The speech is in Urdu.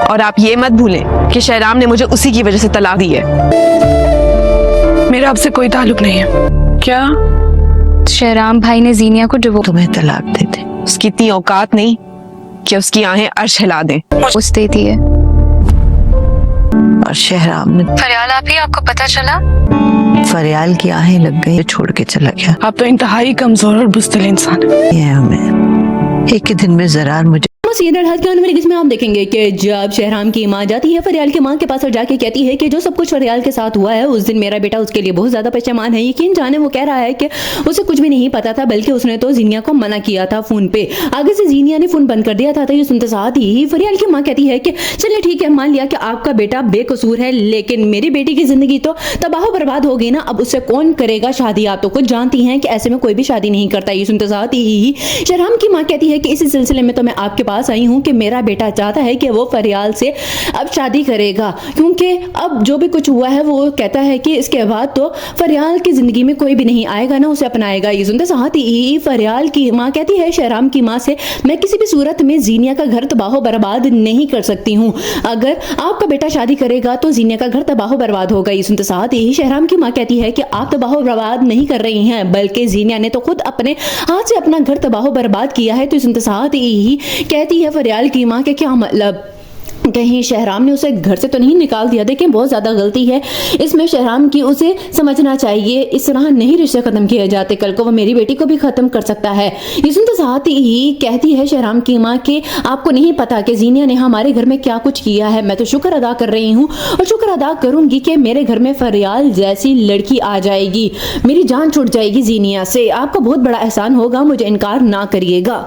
اور آپ یہ مت بھولیں کہ شہرام نے مجھے اسی کی وجہ سے طلاق دی ہے۔ میرا آپ سے کوئی تعلق نہیں ہے۔ کیا شہرام بھائی نے زینیا کو تمہیں طلاق دے دے؟ اس کی اتنی اوقات نہیں کہ اس کی آہیں عرش ہلا دیں۔ ڈیوورس دیتی ہے۔ اور شہرام نے فریال آپ ہی، آپ کو پتہ چلا؟ فریال کی آہیں لگ گئی، چھوڑ کے چلا گیا۔ آپ تو انتہائی کمزور اور بزدل انسان ہے۔ یہ ہمیں ایک ہی دن میں زرار مجھے سیدھا ہاتھ کے آنے والی، جس میں آپ دیکھیں گے کہ جب شہرام کی ماں جاتی ہے فریال کی ماں کے پاس اور جا کے کہتی ہے کہ جو سب کچھ فریال کے ساتھ ہوا ہے اس دن میرا بیٹا اس کے لیے بہت زیادہ پشیمان ہے۔ یقین جانے وہ کہہ رہا ہے کہ اسے کچھ بھی نہیں پتا تھا، بلکہ اس نے تو زینیا کو منع کیا تھا فون پہ۔ آگے سے زینیا نے فون بند کر دیا تھا۔ یہ سنتے ساتھ ہی فریال کی ماں کہتی ہے کہ چلے ٹھیک ہے، مان لیا کہ آپ کا بیٹا بے قصور ہے، لیکن میری بیٹی کی زندگی تو تباہ و برباد ہو گئی نا، اب اس سے کون کرے گا شادی؟ آپ تو خود جانتی ہیں کہ ایسے میں کوئی بھی شادی نہیں کرتا۔ یہ سنتے ساتھ ہی شہرام کی ماں کہتی ہے کہ اسی سلسلے میں تو میں آپ کے پاس آئی ہوں کہ میرا بیٹا چاہتا ہے کہ وہ فریال سے اب شادی کرے گا، کیونکہ اب جو بھی کچھ ہوا ہے وہ کہتا ہے کہ اس کے بعد تو فریال کی زندگی میں کوئی بھی نہیں آئے گا، نہ اسے اپنائے گا۔ یہ سنتے ساتھ ہی فریال کی ماں کہتی ہے شہرام کی ماں سے، میں کسی بھی صورت میں زینیا کا گھر تباہ و برباد نہیں کر سکتی ہوں۔ اگر آپ کا بیٹا شادی کرے گا تو زینیا کا گھر تباہ و برباد ہوگا۔ یہ سنتے ساتھ ہی شہرام کی ماں کہتی ہے کہ آپ تباہ و برباد نہیں کر رہی ہیں، بلکہ زینیا نے تو خود اپنے ہاتھ سے اپنا گھر تباہ و برباد کیا ہے۔ تو سنتے ساتھ ہی کہتی ہے فریال کی ماں کہ کیا مطلب کہیں شہرام نے اسے گھر سے تو نہیں نکال دیا؟ دیکھیں بہت زیادہ غلطی ہے اس میں شہرام کی، اسے سمجھنا چاہیے اس طرح نہیں رشتے ختم کیے جاتے، کل کو وہ میری بیٹی کو بھی ختم کر سکتا ہے۔ یہ سنتے ساتھ ہی کہتی ہے شہرام کی ماں کہ آپ کو نہیں پتا کہ زینیا نے ہمارے گھر میں کیا کچھ کیا ہے، میں تو شکر ادا کر رہی ہوں اور شکر ادا کروں گی کہ میرے گھر میں فریال جیسی لڑکی آ جائے گی، میری جان چھوٹ جائے گی زینیا سے۔ آپ کا بہت بڑا احسان ہوگا، مجھے انکار نہ کریے گا۔